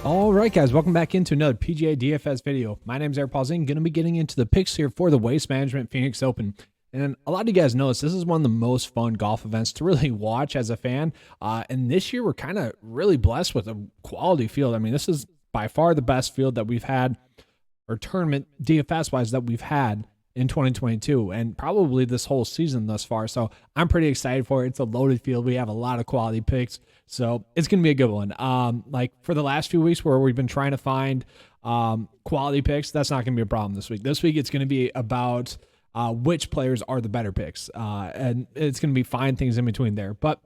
All right, guys, welcome back into another PGA DFS video. My name is Eric Paulzine. Going to be getting into the picks here for the Waste Management Phoenix Open. And a lot of you guys know this is one of the most fun golf events to really watch as a fan. And this year, we're kind of really blessed with a quality field. I mean, this is by far the best field that we've had, or tournament DFS-wise, that we've had in 2022 and probably this whole season thus far. So I'm pretty excited for it. It's a loaded field. We have a lot of quality picks. So it's going to be a good one. Like for the last few weeks where we've been trying to find quality picks, that's not going to be a problem this week. This week it's going to be about which players are the better picks. And it's going to be fine things in between there. But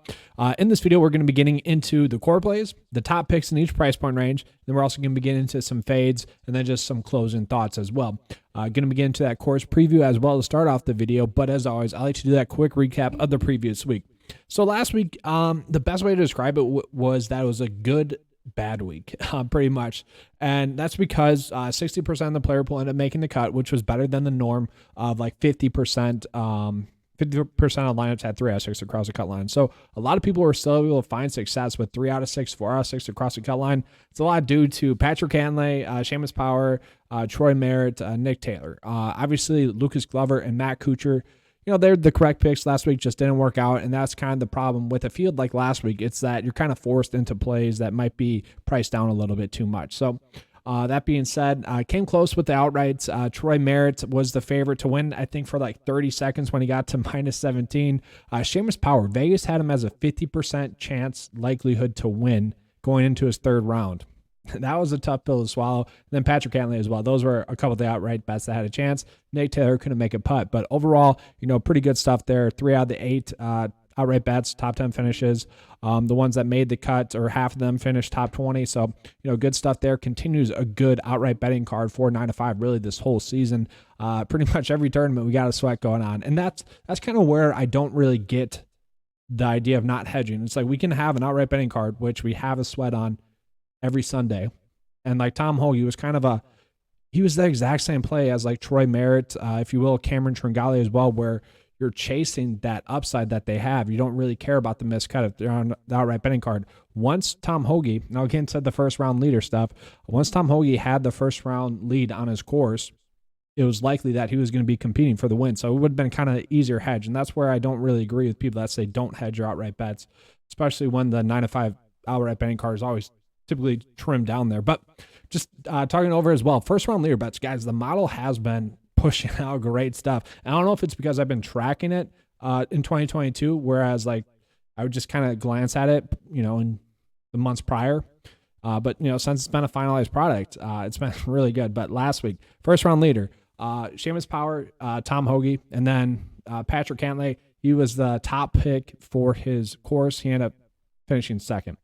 in this video, we're going to be getting into the core plays, the top picks in each price point range. Then we're also going to be getting into some fades and then just some closing thoughts as well. Going to be getting into that course preview as well to start off the video. But as always, I like to do that quick recap of the previous week. So last week, the best way to describe it was that it was a good bad week, pretty much. And that's because 60% of the player pool ended up making the cut, which was better than the norm of like 50%. 50% of lineups had 3 out of 6 across the cut line. So a lot of people were still able to find success with 3 out of 6, 4 out of 6 across the cut line. It's a lot due to Patrick Hanley, Seamus Power, Troy Merritt, Nick Taylor. Obviously, Lucas Glover and Matt Kutcher, you know, they're the correct picks. Last week just didn't work out, and that's kind of the problem with a field like last week. It's that you're kind of forced into plays that might be priced down a little bit too much. So that being said, came close with the outrights. Troy Merritt was the favorite to win, I think, for like 30 seconds when he got to -17. Seamus Power, Vegas had him as a 50% chance likelihood to win going into his third round. That was a tough pill to swallow. And then Patrick Hanley as well. Those were a couple of the outright bets that had a chance. Nick Taylor couldn't make a putt. But overall, you know, pretty good stuff there. 3 out of the 8 outright bets, top 10 finishes. The ones that made the cut, or half of them, finished top 20. So, you know, good stuff there. Continues a good outright betting card for 9 to 5 really this whole season. Pretty much every tournament we got a sweat going on. And that's kind of where I don't really get the idea of not hedging. It's like we can have an outright betting card, which we have a sweat on every Sunday. And like Tom Hoge was he was the exact same play as like Troy Merritt, if you will, Cameron Tringale as well, where you're chasing that upside that they have. You don't really care about the missed cut if they're on the outright betting card. Once Tom Hoge, now again said the first round leader stuff, once Tom Hoge had the first round lead on his course, it was likely that he was going to be competing for the win. So it would have been kind of easier hedge. And that's where I don't really agree with people that say don't hedge your outright bets, especially when the 9 to 5 outright betting card is always typically trimmed down there. But just talking over as well, first round leader bets, guys, the model has been pushing out great stuff. And I don't know if it's because I've been tracking it in 2022, whereas like I would just kind of glance at it, you know, in the months prior. But, you know, since it's been a finalized product, it's been really good. But last week, first round leader, Seamus Power, Tom Hoge, and then Patrick Hanley. He was the top pick for his course. He ended up finishing second.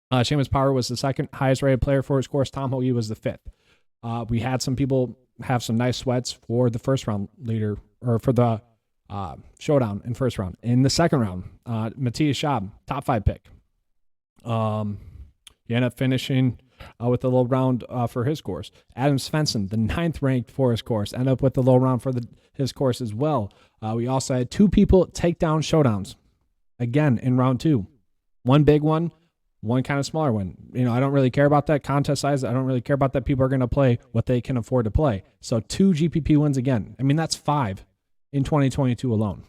Seamus Power was the second highest rated player for his course. Tom Hoge was the 5th. We had some people have some nice sweats for the first round leader, or for the showdown in first round. In the second round, Matthias Schaub, top 5 pick. He ended up finishing with the low round for his course. Adam Svensson, the 9th ranked for his course, ended up with the low round for his course as well. We also had 2 people take down showdowns again in round 2. One big one kind of smaller one. You know, I don't really care about that contest size. I don't really care about that people are going to play what they can afford to play. So 2 GPP wins again. I mean, that's 5 in 2022 alone.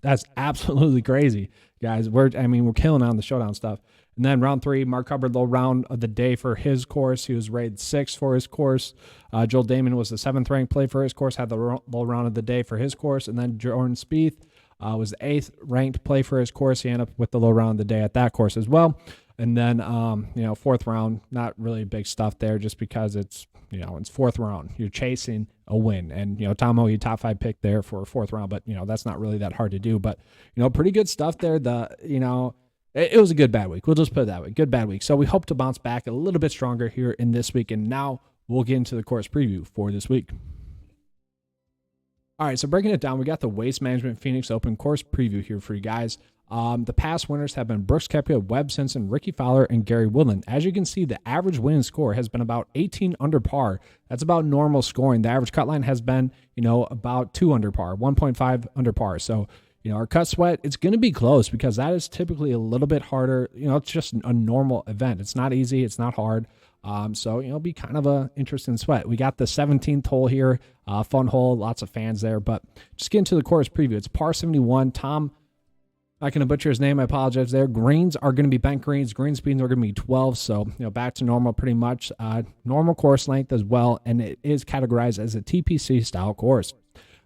That's absolutely crazy, guys. We're killing on the showdown stuff. And then round 3, Mark Hubbard, low round of the day for his course. He was rated 6th for his course. Joel Damon was the 7th ranked play for his course, had the low round of the day for his course. And then Jordan Spieth was the 8th ranked play for his course. He ended up with the low round of the day at that course as well. And then, you know, 4th round, not really big stuff there just because it's, you know, it's 4th round. You're chasing a win. And, you know, Tom Hoge, top 5 pick there for 4th round, but, you know, that's not really that hard to do. But, you know, pretty good stuff there. It was a good bad week. We'll just put it that way. Good bad week. So we hope to bounce back a little bit stronger here in this week. And now we'll get into the course preview for this week. All right, so breaking it down, we got the Waste Management Phoenix Open course preview here for you guys. The past winners have been Brooks Kepcke, Webb Simpson, Ricky Fowler, and Gary Woodland. As you can see, the average winning score has been about 18 under par. That's about normal scoring. The average cut line has been, about 2 under par, 1.5 under par. So, our cut sweat, it's going to be close because that is typically a little bit harder. It's just a normal event. It's not easy. It's not hard. So, it'll be kind of a interesting sweat. We got the 17th hole here, fun hole, lots of fans there. But just getting to the course preview, it's par 71. Tom, not going to butcher his name. I apologize there. Greens are going to be bent greens. Green speeds are going to be 12. So, back to normal pretty much. Normal course length as well. And it is categorized as a TPC style course.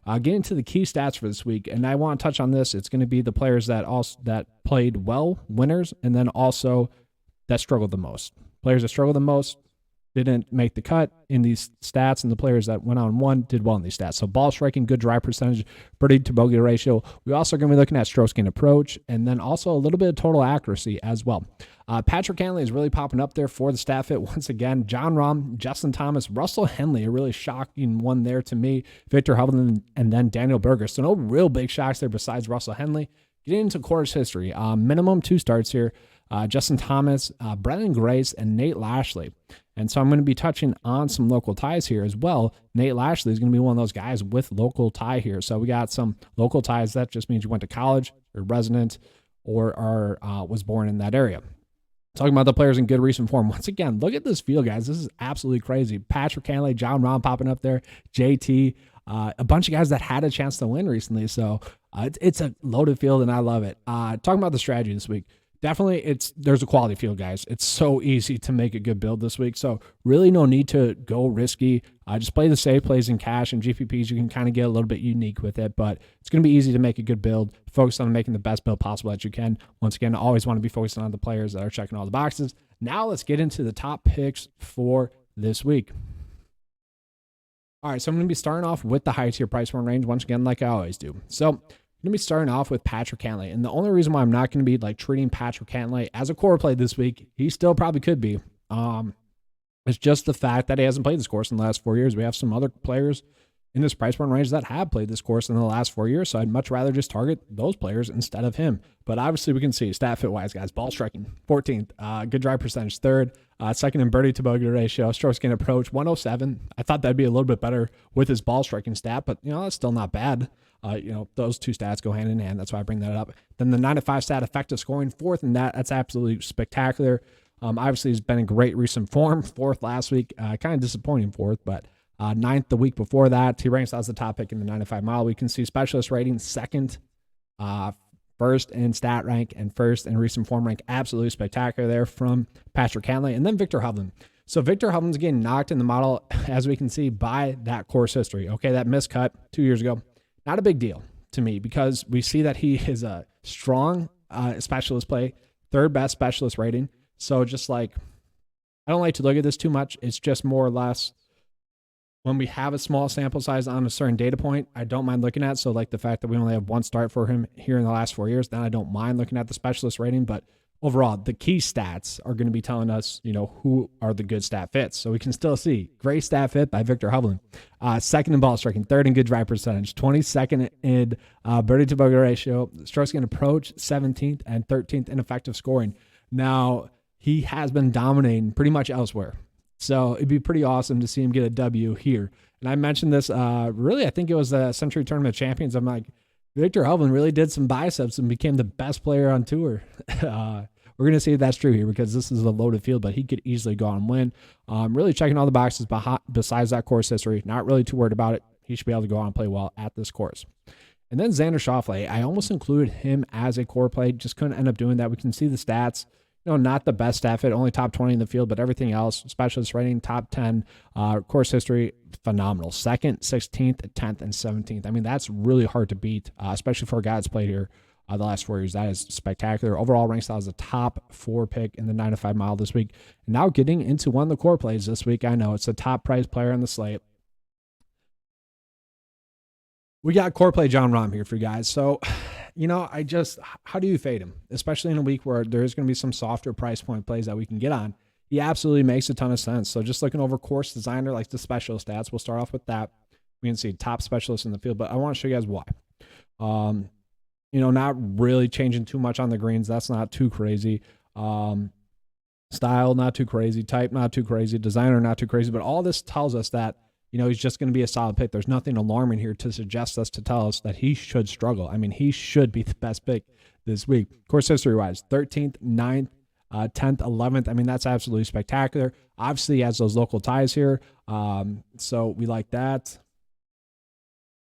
Getting to the key stats for this week. And I want to touch on this. It's going to be the players that played well, winners, and then also that struggled the most. Players that struggled the most didn't make the cut in these stats, and the players that went out and won did well in these stats. So ball striking, good drive percentage, birdie to bogey ratio. We're also going to be looking at stroke gain approach, and then also a little bit of total accuracy as well. Patrick Hanley is really popping up there for the stat fit once again. John Rahm, Justin Thomas, Russell Henley, a really shocking one there to me. Victor Hovland, and then Daniel Berger. So no real big shocks there besides Russell Henley. Getting into course history, minimum 2 starts here. Justin Thomas, Brendan Grace, and Nate Lashley. And so I'm going to be touching on some local ties here as well. Nate Lashley is going to be one of those guys with local tie here. So we got some local ties. That just means you went to college, or resident, or was born in that area. Talking about the players in good recent form. Once again, look at this field, guys. This is absolutely crazy. Patrick Hanley, John Rahm popping up there, JT, a bunch of guys that had a chance to win recently. So it's a loaded field, and I love it. Talking about the strategy this week. Definitely, there's a quality field, guys. It's so easy to make a good build this week. So really no need to go risky. Just play the safe plays in cash and GPPs. You can kind of get a little bit unique with it, but it's going to be easy to make a good build. Focus on making the best build possible that you can. Once again, always want to be focusing on the players that are checking all the boxes. Now let's get into the top picks for this week. All right, so I'm going to be starting off with the high tier price point range once again, like I always do. So I'm going to be starting off with Patrick Hanley. And the only reason why I'm not going to be treating Patrick Hanley as a core play this week, he still probably could be. It's just the fact that he hasn't played this course in the last 4 years. We have some other players in this price point range that have played this course in the last 4 years. So I'd much rather just target those players instead of him. But obviously we can see stat fit wise, guys, ball striking 14th, good drive percentage 3rd, second in birdie to bogey ratio, stroke gain approach 107. I thought that'd be a little bit better with his ball striking stat, but that's still not bad. Those 2 stats go hand in hand. That's why I bring that up. Then the 9-5 stat effective scoring 4th, and that's absolutely spectacular. Obviously, he's been in great recent form. 4th last week, kind of disappointing 4th, but 9th the week before that. He ranks as the top pick in the 9-5 mile. We can see specialist rating 2nd, 1st in stat rank, and 1st in recent form rank. Absolutely spectacular there from Patrick Hanley. And then Victor Hovland. So Victor Hovland's getting knocked in the model, as we can see, by that course history. Okay, that miscut 2 years ago. Not a big deal to me because we see that he is a strong specialist play, 3rd best specialist rating. So just I don't like to look at this too much. It's just more or less when we have a small sample size on a certain data point, I don't mind looking at. So the fact that we only have 1 start for him here in the last 4 years, then I don't mind looking at the specialist rating. But overall, the key stats are going to be telling us, who are the good stat fits. So we can still see great stat fit by Victor Hovland. 2nd in ball striking, 3rd in good drive percentage, 22nd in birdie to bogey ratio, stroke gain approach, 17th and 13th in effective scoring. Now, he has been dominating pretty much elsewhere. So it'd be pretty awesome to see him get a W here. And I mentioned this, really, I think it was the Century Tournament of Champions. I'm like, Victor Hovland really did some biceps and became the best player on tour. We're going to see if that's true here because this is a loaded field, but he could easily go on and win. Really checking all the boxes besides that course history. Not really too worried about it. He should be able to go on and play well at this course. And then Xander Schauffele, I almost included him as a core play. Just couldn't end up doing that. We can see the stats. Not the best stat fit, only top 20 in the field, but everything else, specialist rating, top 10, course history, phenomenal. 2nd, 16th, 10th, and 17th. I mean, that's really hard to beat, especially for a guy that's played here the last 4 years. That is spectacular. Overall rank style is a top 4 pick in the 9-5 mile this week. And now getting into one of the core plays this week. I know it's the top price player on the slate. We got core play John Rahm here for you guys. So, how do you fade him? Especially in a week where there's going to be some softer price point plays that we can get on. He absolutely makes a ton of sense. So just looking over course designer, like the special stats, we'll start off with that. We can see top specialists in the field, but I want to show you guys why. not really changing too much on the greens. That's not too crazy. Style, not too crazy. Type, not too crazy. Designer, not too crazy. But all this tells us that, he's just going to be a solid pick. There's nothing alarming here to suggest us, to tell us that he should struggle. I mean, he should be the best pick this week. Course history-wise, 13th, 9th, 10th, 11th. I mean, that's absolutely spectacular. Obviously, he has those local ties here. So we like that.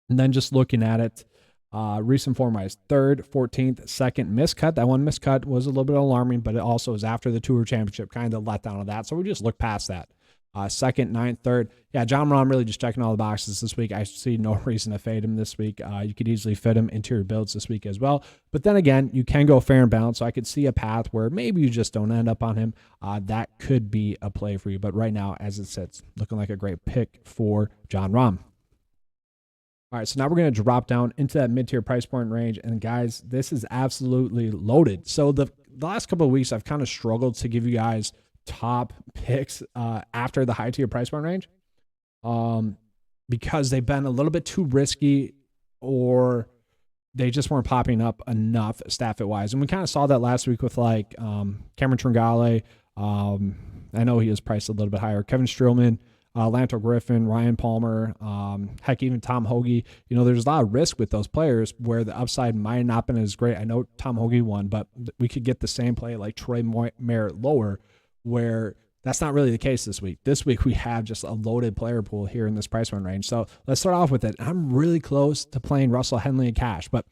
And then just looking at it, recent form-wise, 3rd, 14th, 2nd, miscut. That one miscut was a little bit alarming, but it also is after the Tour Championship, kind of let down of that. So we just look past that. 2nd, 9th, 3rd. Yeah, John Rahm really just checking all the boxes this week. I see no reason to fade him this week. You could easily fit him into your builds this week as well. But then again, you can go fair and balanced. So I could see a path where maybe you just don't end up on him. That could be a play for you. But right now, as it sits, looking like a great pick for John Rahm. All right, so now we're going to drop down into that mid-tier price point range. And guys, this is absolutely loaded. So the last couple of weeks, I've kind of struggled to give you guys top picks after the high-tier price point range because they've been a little bit too risky, or they just weren't popping up enough stat-fit-wise. And we kind of saw that last week with like Cameron Tringale. I know he is priced a little bit higher. Kevin Streelman, Lanto Griffin, Ryan Palmer, heck, even Tom Hoagie. There's a lot of risk with those players where the upside might not have been as great. I know Tom Hoagie won, but we could get the same play like Troy Merritt lower, where that's not really the case this week. This week we have just a loaded player pool here in this price point range. So let's start off with it. I'm really close to playing Russell Henley in cash, but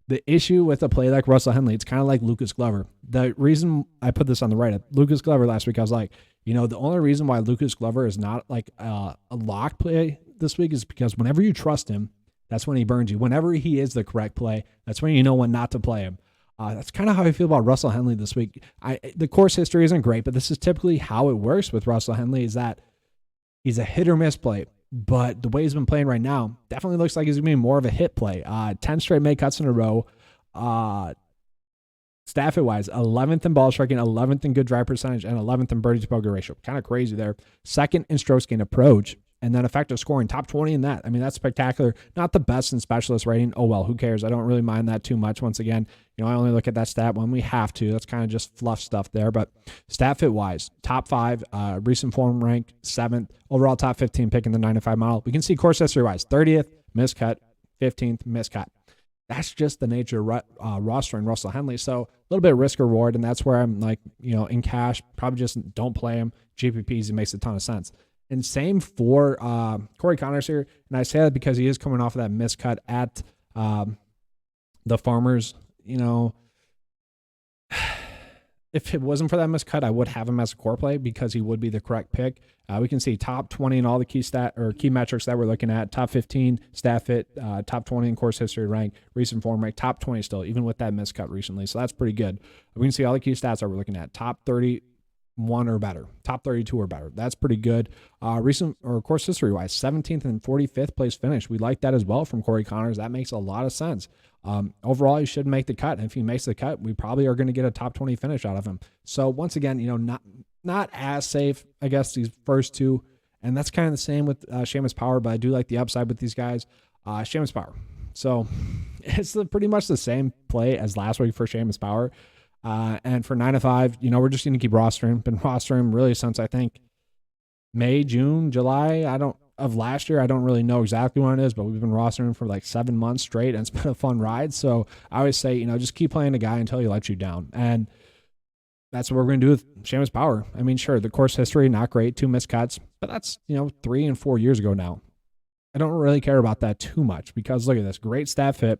the issue with a play like Russell Henley, it's kind of like Lucas Glover. The reason I put this on the write-up, Lucas Glover last week, I was like, the only reason why Lucas Glover is not like a lock play this week is because whenever you trust him, that's when he burns you. Whenever he is the correct play, that's when you know when not to play him. That's kind of how I feel about Russell Henley this week. The course history isn't great, but this is typically how it works with Russell Henley, is that he's a hit or miss play. But the way he's been playing right now definitely looks like he's going to be more of a hit play. 10 straight make cuts in a row. Stafford-wise, 11th in ball striking, 11th in good drive percentage, and 11th in birdie to bogey ratio. Kind of crazy there. 2nd in strokes gained approach, and then effective scoring, top 20 in that. I mean, that's spectacular. Not the best in specialist rating. Oh, well, who cares? I don't really mind that too much. Once again, I only look at that stat when we have to. That's kind of just fluff stuff there. But stat fit-wise, top 5, recent form rank, 7th, overall top 15 pick in the 9-5 model. We can see course history-wise, 30th, miscut, 15th, miscut. That's just the nature of rostering Russell Henley. So a little bit of risk reward, and that's where I'm like, in cash, probably just don't play him. GPPs, it makes a ton of sense. And same for Corey Connors here. And I say that because he is coming off of that miscut at the Farmers. If it wasn't for that miscut, I would have him as a core play because he would be the correct pick. We can see top 20 in all the key metrics that we're looking at. Top 15 stat fit, top 20 in course history rank, recent form rank, top 20 still, even with that miscut recently. So that's pretty good. We can see all the key stats that we're looking at. Top 31 or better, top 32 or better. That's pretty good. Recent or course history wise, 17th and 45th place finish. We like that as well from Corey Connors. That makes a lot of sense. Overall, he should make the cut. And if he makes the cut, we probably are going to get a top 20 finish out of him. So once again, not as safe, I guess, these first two. And that's kind of the same with Seamus Power, but I do like the upside with these guys. Seamus Power. So it's pretty much the same play as last week for Seamus Power. And for 9-5, we're just going to keep rostering. Been rostering really since I think May, June, July. Of last year. I don't really know exactly when it is, but we've been rostering for like 7 months straight, and it's been a fun ride. So I always say, just keep playing the guy until he lets you down. And that's what we're going to do with Seamus Power. I mean, sure, the course history, not great, 2 miscuts, but that's, 3 and 4 years ago now. I don't really care about that too much because look at this. Great stat fit,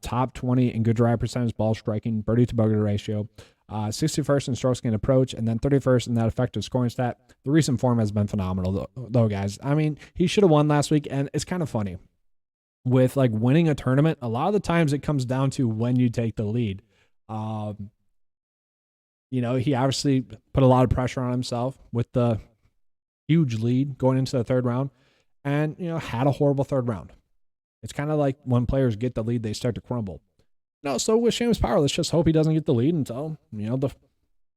top 20 in good drive percentage, ball striking, birdie to bogey ratio, 61st in strokes gained approach, and then 31st in that effective scoring stat. The recent form has been phenomenal, though, guys. I mean, he should have won last week, and it's kind of funny. With, like, winning a tournament, a lot of the times it comes down to when you take the lead. He obviously put a lot of pressure on himself with the huge lead going into the third round and, had a horrible third round. It's kind of like when players get the lead, they start to crumble. No, so with Seamus Power, let's just hope he doesn't get the lead until, the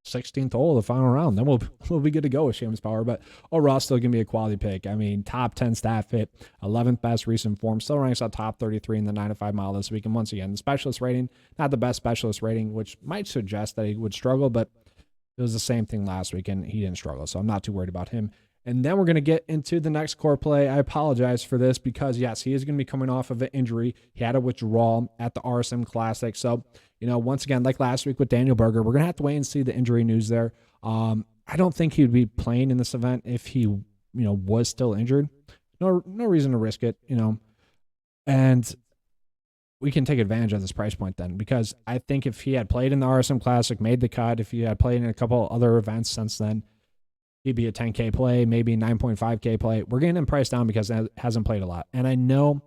16th hole of the final round. Then we'll be good to go with Seamus Power. But overall, still going to be a quality pick. I mean, top 10 stat fit, 11th best recent form, still ranks at top 33 in the 9 to 5 mile this week. And once again, the specialist rating, not the best specialist rating, which might suggest that he would struggle, but it was the same thing last week, and he didn't struggle. So I'm not too worried about him. And then we're going to get into the next core play. I apologize for this because, yes, he is going to be coming off of an injury. He had a withdrawal at the RSM Classic. So, once again, like last week with Daniel Berger, we're going to have to wait and see the injury news there. I don't think he would be playing in this event if he, was still injured. No reason to risk it, And we can take advantage of this price point then, because I think if he had played in the RSM Classic, made the cut, if he had played in a couple other events since then, he'd be a 10K play, maybe 9.5K play. We're getting him priced down because he hasn't played a lot. And I know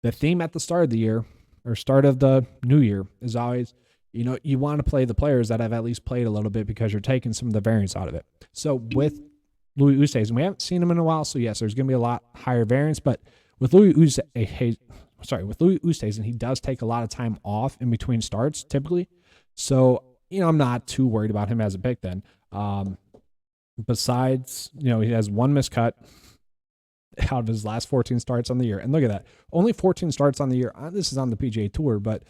the theme at the start of the year or start of the new year is always, you want to play the players that have at least played a little bit because you're taking some of the variance out of it. So with Louis Oosthuizen, we haven't seen him in a while. So yes, there's going to be a lot higher variance, but with Louis Oosthuizen, he does take a lot of time off in between starts typically. So, I'm not too worried about him as a pick then. Besides, he has one miscut out of his last 14 starts on the year. And look at that. Only 14 starts on the year. This is on the PGA Tour, but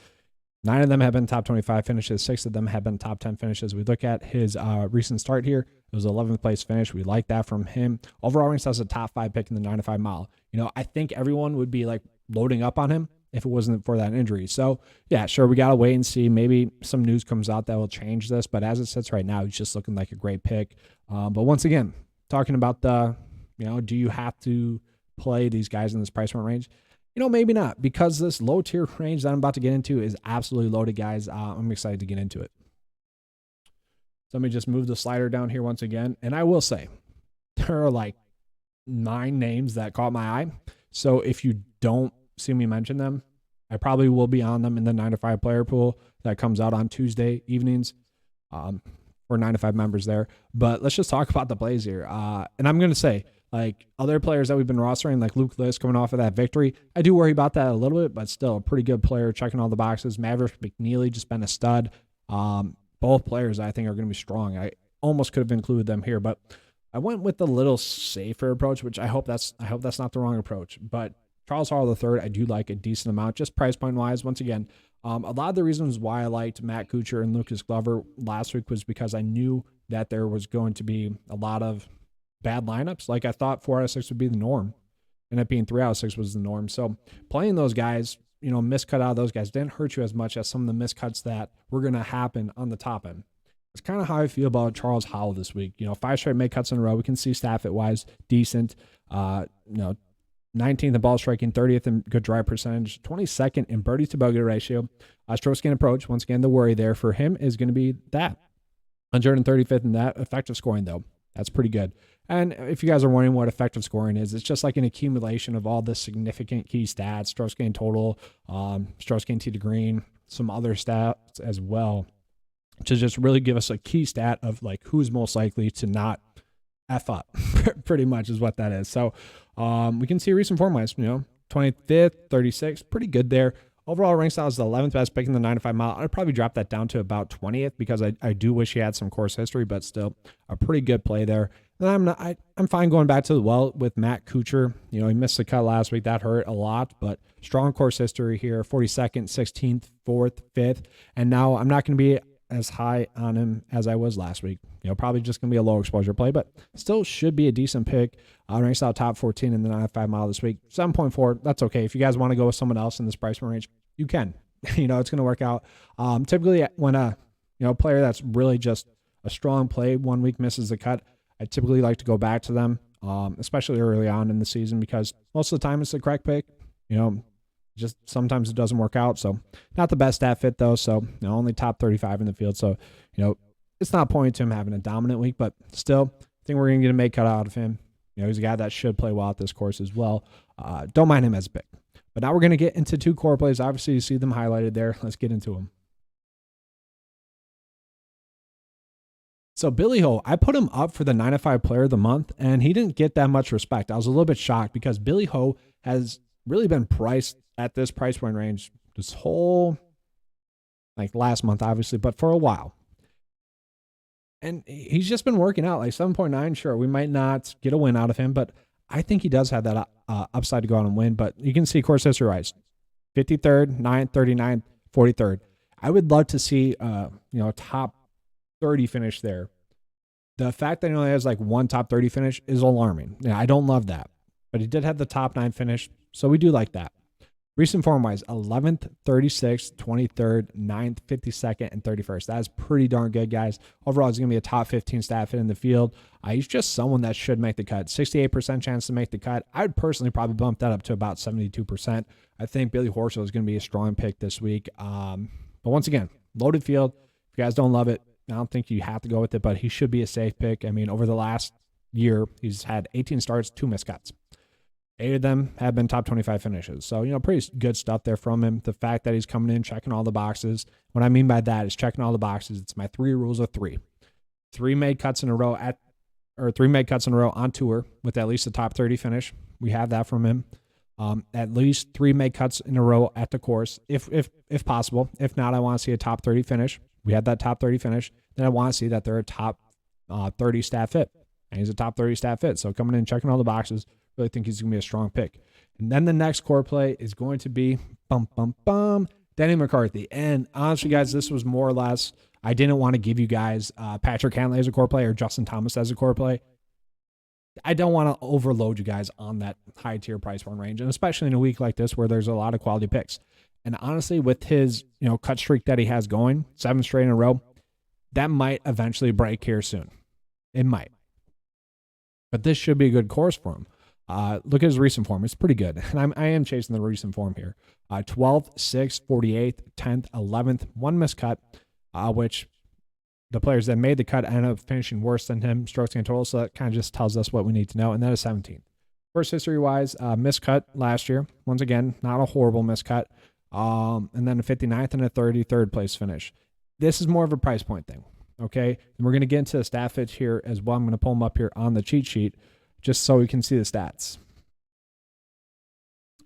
9 of them have been top 25 finishes. 6 of them have been top 10 finishes. We look at his recent start here. It was 11th place finish. We like that from him. Overall ranks as a top 5 pick in the 9 to 5 mile. I think everyone would be like loading up on him if it wasn't for that injury. So, yeah, sure, we got to wait and see. Maybe some news comes out that will change this. But as it sits right now, he's just looking like a great pick. But once again, talking about the, do you have to play these guys in this price point range? Maybe not, because this low tier range that I'm about to get into is absolutely loaded, guys. I'm excited to get into it. So let me just move the slider down here once again. And I will say, there are like 9 names that caught my eye. So if you don't see me mention them, I probably will be on them in the 9 to 5 player pool that comes out on Tuesday evenings for 9 to 5 members there. But let's just talk about the plays here. And I'm going to say, like other players that we've been rostering, like Luke List coming off of that victory, I do worry about that a little bit, but still a pretty good player, checking all the boxes. Maverick McNeely just been a stud. Both players I think are going to be strong. I almost could have included them here, but I went with the little safer approach, which I hope that's not the wrong approach. But Charles Hall III, I do like a decent amount, just price point wise. Once again, a lot of the reasons why I liked Matt Kutcher and Lucas Glover last week was because I knew that there was going to be a lot of bad lineups. Like I thought 4 out of 6 would be the norm, and it being 3 out of 6 was the norm. So playing those guys, miscut out of those guys didn't hurt you as much as some of the miscuts that were going to happen on the top end. It's kind of how I feel about Charles Howell this week. 5 straight make cuts in a row. We can see stat fit wise decent. 19th in ball striking, 30th in good drive percentage, 22nd in birdie to bogey ratio. Stroke gain approach. Once again, the worry there for him is going to be that 135th in that effective scoring though. That's pretty good. And if you guys are wondering what effective scoring is, it's just like an accumulation of all the significant key stats, strokes gained total, strokes gained tee to green, some other stats as well, to just really give us a key stat of like who's most likely to not F up, pretty much is what that is. So we can see recent form wise, 25th, 36th, pretty good there. Overall rank style is the 11th best pick in the 9 to 5 mile. I'd probably drop that down to about 20th because I do wish he had some course history, but still a pretty good play there. And I'm fine going back to the well with Matt Kutcher. He missed the cut last week. That hurt a lot, but strong course history here, 42nd, 16th, 4th, 5th. And now I'm not going to be as high on him as I was last week. Probably just going to be a low exposure play, but still should be a decent pick. Ranks out top 14 in the 9 to 5 mile this week. 7.4, that's okay. If you guys want to go with someone else in this price range, you can. It's going to work out. Typically, when a player that's really just a strong play 1 week misses the cut, I typically like to go back to them, especially early on in the season, because most of the time it's the correct pick. Just sometimes it doesn't work out. So not the best stat fit though. So only top 35 in the field. So, it's not pointing to him having a dominant week, but still I think we're going to get a make cut out of him. He's a guy that should play well at this course as well. Don't mind him as a pick. But now we're going to get into 2 core plays. Obviously you see them highlighted there. Let's get into them. So Billy Ho, I put him up for the 9 to 5 player of the month, and he didn't get that much respect. I was a little bit shocked because Billy Ho has really been priced at this price point range this whole, last month, obviously, but for a while. And he's just been working out. Like 7.9, sure, we might not get a win out of him, but I think he does have that upside to go out and win. But you can see course history wise, 53rd, 9th, 39th, 43rd. I would love to see a top 30 finish there. The fact that he only has like one top 30 finish is alarming. Yeah, I don't love that. But he did have the top 9 finish, so we do like that. Recent form-wise, 11th, 36th, 23rd, 9th, 52nd, and 31st. That is pretty darn good, guys. Overall, he's going to be a top 15 stat fit in the field. He's just someone that should make the cut. 68% chance to make the cut. I would personally probably bump that up to about 72%. I think Billy Horschel is going to be a strong pick this week. But once again, loaded field. If you guys don't love it, I don't think you have to go with it, but he should be a safe pick. I mean, over the last year, he's had 18 starts, 2 missed cuts. 8 of them have been top 25 finishes. So, pretty good stuff there from him. The fact that he's coming in, checking all the boxes. What I mean by that is checking all the boxes. It's my 3 rules of 3. 3 made cuts in a row 3 made cuts in a row on tour with at least a top 30 finish. We have that from him. At least 3 made cuts in a row at the course, if possible. If not, I want to see a top 30 finish. We had that top 30 finish. Then I want to see that they're a top 30 stat fit. And he's a top 30 stat fit. So coming in, checking all the boxes. Really think he's going to be a strong pick. And then the next core play is going to be Denny McCarthy. And honestly, guys, this was more or less, I didn't want to give you guys Patrick Hanley as a core play or Justin Thomas as a core play. I don't want to overload you guys on that high tier price point range, and especially in a week like this where there's a lot of quality picks. And honestly, with his cut streak that he has going, 7 straight in a row, that might eventually break here soon. It might. But this should be a good course for him. Look at his recent form. It's pretty good. And I am chasing the recent form here. 12th, 6th, 48th, 10th, 11th, 1 missed cut, which the players that made the cut ended up finishing worse than him, strokes gained total. So that kind of just tells us what we need to know. And then a 17th. First history-wise, missed cut last year. Once again, not a horrible missed cut. And then a 59th and a 33rd place finish. This is more of a price point thing. Okay. And we're going to get into the stat fits here as well. I'm going to pull them up here on the cheat sheet, just so we can see the stats.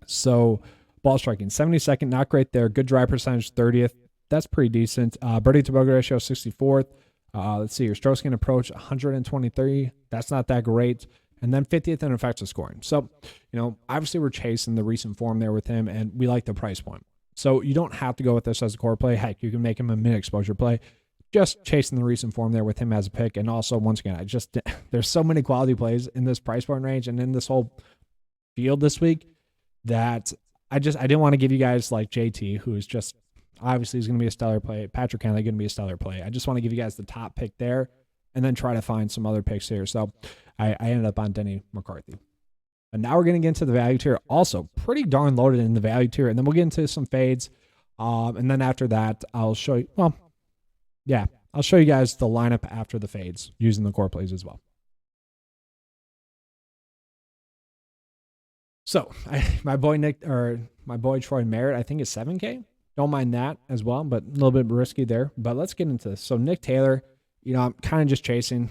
So ball striking, 72nd, not great there. Good drive percentage, 30th. That's pretty decent. Birdie to bogey ratio, 64th. Let's see, your strokes gained approach, 123. That's not that great. And then 50th in effective scoring. So, obviously we're chasing the recent form there with him, and we like the price point. So you don't have to go with this as a core play. Heck, you can make him a mid-exposure play. Just chasing the recent form there with him as a pick. And also, once again, there's so many quality plays in this price point range and in this whole field this week that I didn't want to give you guys like JT, who is just obviously is going to be a stellar play. Patrick Hanley going to be a stellar play. I just want to give you guys the top pick there and then try to find some other picks here. So I ended up on Denny McCarthy. And now we're going to get into the value tier. Also, pretty darn loaded in the value tier. And then we'll get into some fades. And then after that, I'll show you, I'll show you guys the lineup after the fades using the core plays as well. So my boy Troy Merritt, I think is 7K. Don't mind that as well, but a little bit risky there. But let's get into this. So Nick Taylor, I'm kind of just chasing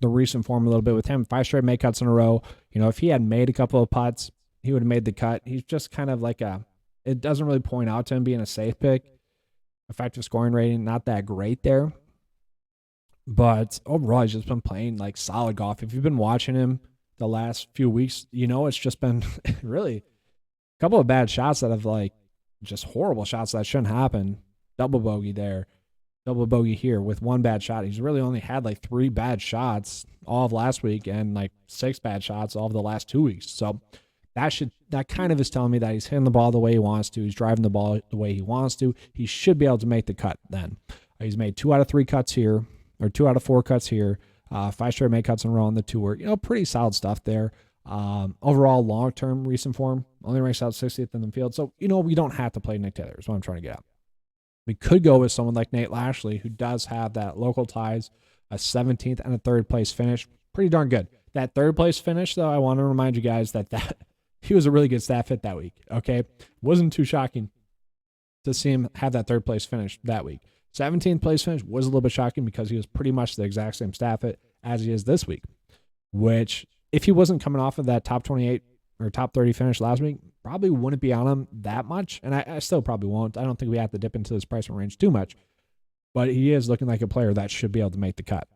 the recent form a little bit with him. 5 straight make cuts in a row. If he had made a couple of putts, he would have made the cut. He's just kind of like it doesn't really point out to him being a safe pick. Effective scoring rating, not that great there. But overall, he's just been playing like solid golf. If you've been watching him the last few weeks, it's just been really a couple of bad shots that have just horrible shots that shouldn't happen. Double bogey there, double bogey here with 1 bad shot. He's really only had 3 bad shots all of last week and 6 bad shots all of the last 2 weeks. So that kind of is telling me that he's hitting the ball the way he wants to. He's driving the ball the way he wants to. He should be able to make the cut then. He's made 2 out of 3 cuts here, or 2 out of 4 cuts here. 5 straight make cuts in a row on the tour. Pretty solid stuff there. Overall, long-term recent form only ranks out 60th in the field. So, we don't have to play Nick Taylor is what I'm trying to get at. We could go with someone like Nate Lashley, who does have that local ties, a 17th and a 3rd place finish. Pretty darn good. That 3rd place finish, though, I want to remind you guys that he was a really good stat fit that week, okay? Wasn't too shocking to see him have that 3rd place finish that week. 17th place finish was a little bit shocking because he was pretty much the exact same stat fit as he is this week, which if he wasn't coming off of that top 28 or top 30 finish last week, probably wouldn't be on him that much. And I still probably won't. I don't think we have to dip into this price range too much, but he is looking like a player that should be able to make the cut.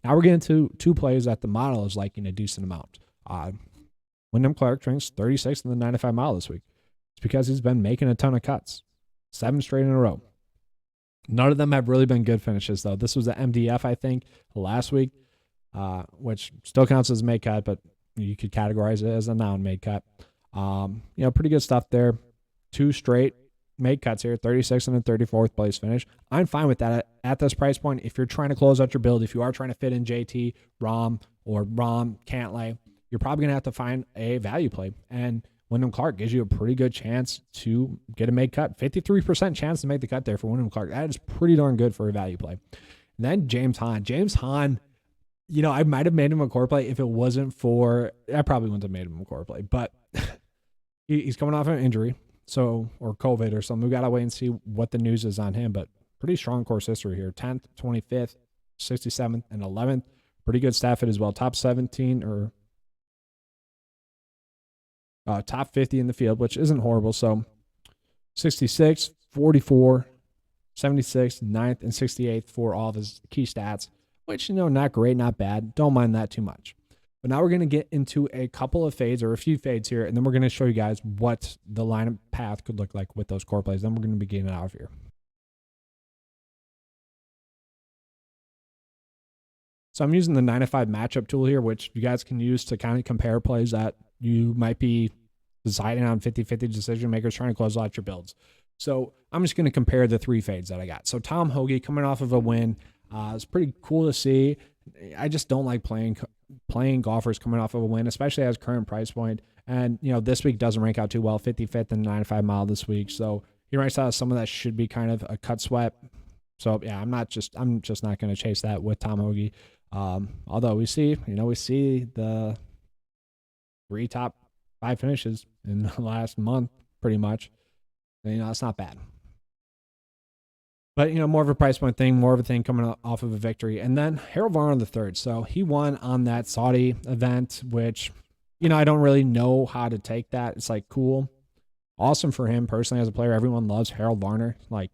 Now we're getting to two plays that the model is liking a decent amount. Wyndham Clerk drinks 36 in the 95 mile this week. It's because he's been making a ton of cuts, 7 straight in a row. None of them have really been good finishes, though. This was the MDF, I think, last week, which still counts as a made cut, but you could categorize it as a non-made cut. Pretty good stuff there. 2 straight made cuts here, 36 and a 34th place finish. I'm fine with that at this price point. If you're trying to close out your build, if you are trying to fit in JT, Rahm, or Rahm, Cantlay, you're probably going to have to find a value play. And Wyndham Clerk gives you a pretty good chance to get a made cut. 53% chance to make the cut there for Wyndham Clerk. That is pretty darn good for a value play. And then James Hahn. James Hahn, I might have made him a core play if it wasn't for, I probably wouldn't have made him a core play, but he's coming off an injury. Or COVID or something. We got to wait and see what the news is on him, but pretty strong course history here. 10th, 25th, 67th, and 11th. Pretty good staff fit as well. Top 17 or top 50 in the field, which isn't horrible. So 66, 44, 76, 9th, and 68th for all of his key stats, which, not great, not bad. Don't mind that too much. But now we're going to get into a couple of fades or a few fades here, and then we're going to show you guys what the lineup path could look like with those core plays. Then we're going to be getting out of here. So I'm using the 9-5 matchup tool here, which you guys can use to kind of compare plays that you might be deciding on 50-50 decision makers trying to close out your builds. So I'm just going to compare the 3 fades that I got. So Tom Hoge coming off of a win. It's pretty cool to see. I just don't like playing golfers coming off of a win, especially at his current price point. And, this week doesn't rank out too well, 55th and 9-5 mile this week. So he ranks out as someone that should be kind of a cut sweat. So yeah, I'm just not going to chase that with Tom Hoge. Although we see the 3 top 5 finishes in the last month, pretty much. And, it's not bad. But, more of a price point thing, more of a thing coming off of a victory. And then Harold Varner III. So he won on that Saudi event, which, I don't really know how to take that. It's like cool. Awesome for him personally as a player. Everyone loves Harold Varner. Like,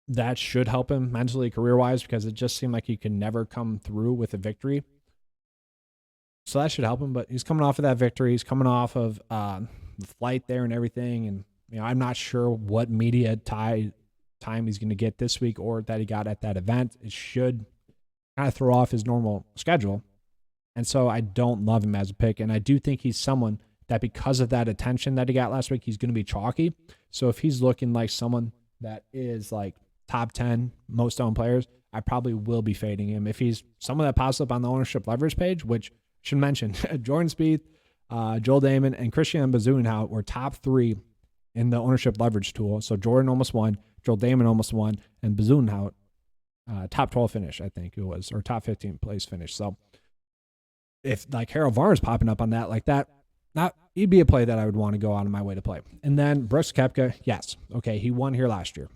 that should help him mentally, career-wise, because it just seemed like he could never come through with a victory. So that should help him. But he's coming off of that victory. He's coming off of the flight there and everything. And, I'm not sure what media time he's going to get this week or that he got at that event. It should kind of throw off his normal schedule. And so I don't love him as a pick. And I do think he's someone that because of that attention that he got last week, he's going to be chalky. So if he's looking like someone that is like top 10 most owned players, I probably will be fading him. If he's someone that pops up on the ownership leverage page, which I should mention, Jordan Spieth, Joel Damon, and Christian Bezuidenhout were top 3 in the ownership leverage tool. So Jordan almost won. Joel Damon almost won, and Bezuidenhout, top 12 finish, I think it was, or top 15 place finish. So if like Harold Varner's popping up on that like that, he'd be a play that I would want to go out of my way to play. And then Brooks Koepka, yes, okay, he won here last year.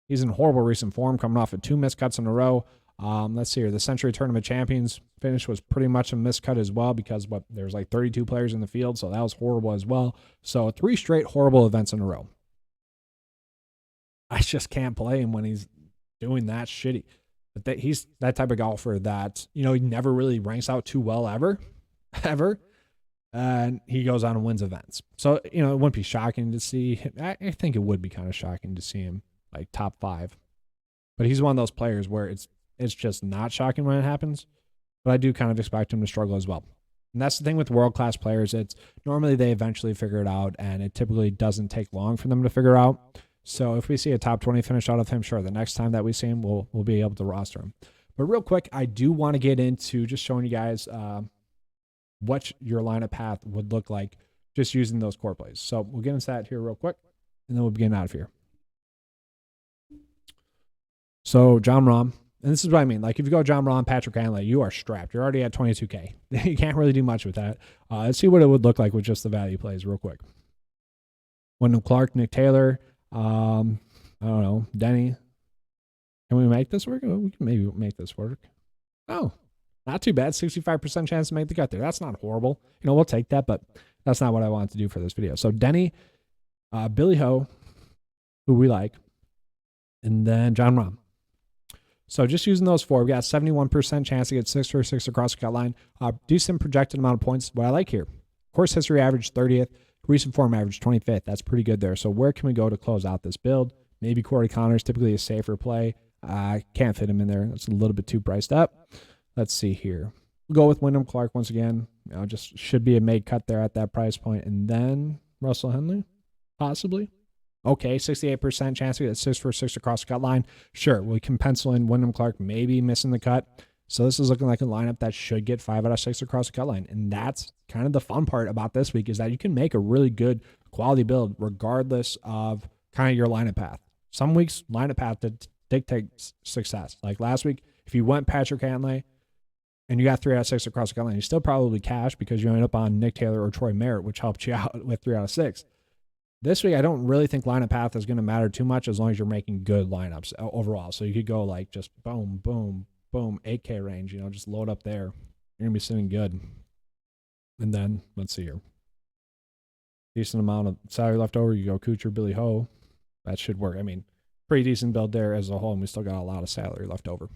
He's in horrible recent form, coming off of 2 missed cuts in a row. Let's see here. The Century Tournament Champions finish was pretty much a miscut as well because there's like 32 players in the field, so that was horrible as well. So 3 straight horrible events in a row. I just can't play him when he's doing that shitty. But he's that type of golfer that, he never really ranks out too well ever. And he goes on and wins events. So, it wouldn't be shocking to see him. I think it would be kind of shocking to see him like top 5. But he's one of those players where it's just not shocking when it happens. But I do kind of expect him to struggle as well. And that's the thing with world-class players. It's normally they eventually figure it out, and it typically doesn't take long for them to figure out. So if we see a top 20 finish out of him, sure, the next time that we see him, we'll be able to roster him. But real quick, I do want to get into just showing you guys what your lineup path would look like just using those core plays. So we'll get into that here real quick, and then we'll be getting out of here. So Jon Rahm, and this is what I mean. Like if you go Jon Rahm, Patrick Hanley, you are strapped. You're already at 22K. You can't really do much with that. Let's see what it would look like with just the value plays real quick. Wyndham Clerk, Nick Taylor, I don't know, Denny. Can we make this work? Oh, we can maybe make this work. Oh, not too bad. 65% chance to make the cut there. That's not horrible. We'll take that, but that's not what I wanted to do for this video. So Denny, Billy Ho, who we like, and then Jon Rahm. So just using those four, we got 71% chance to get 6 for 6 across the cut line. Decent projected amount of points. What I like here, course history average 30th, recent form average 25th. That's pretty good there. So where can we go to close out this build? Maybe Corey Connors, typically a safer play. Can't fit him in there. That's a little bit too priced up. Let's see here. We'll go with Wyndham Clerk once again. Just should be a made cut there at that price point. And then Russell Henley, possibly. Okay, 68% chance to get 6 for 6 across the cut line. Sure, we can pencil in Wyndham Clerk maybe missing the cut. So this is looking like a lineup that should get 5 out of 6 across the cut line. And that's kind of the fun part about this week, is that you can make a really good quality build regardless of kind of your lineup path. Some weeks, lineup path dictates success. Like last week, if you went Patrick Hanley and you got 3 out of 6 across the cut line, you still probably cash because you ended up on Nick Taylor or Troy Merritt, which helped you out with 3 out of 6. This week, I don't really think lineup path is going to matter too much as long as you're making good lineups overall. So you could go like just boom, boom, boom, 8K range, just load up there. You're going to be sitting good. And then, let's see here. Decent amount of salary left over. You go Kutcher, Billy Ho. That should work. I mean, pretty decent build there as a whole, and we still got a lot of salary left over.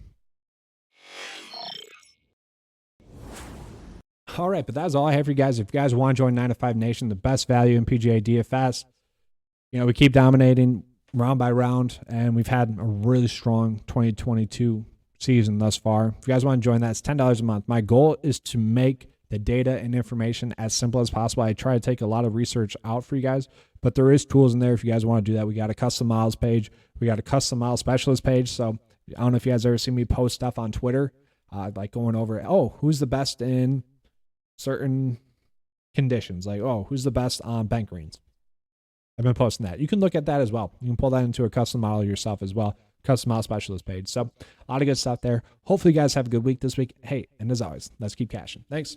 All right, but that's all I have for you guys. If you guys want to join 9 to 5 Nation, the best value in PGA DFS, we keep dominating round by round, and we've had a really strong 2022 season thus far. If you guys want to join that, it's $10 a month. My goal is to make the data and information as simple as possible. I try to take a lot of research out for you guys, but there is tools in there if you guys want to do that. We got a custom miles page. We got a custom miles specialist page. So I don't know if you guys ever seen me post stuff on Twitter, like going over, who's the best in certain conditions? Like, who's the best on bank greens? I've been posting that. You can look at that as well. You can pull that into a custom model yourself as well. Custom model specialist page. So a lot of good stuff there. Hopefully you guys have a good week this week. Hey, and as always, let's keep cashing. Thanks.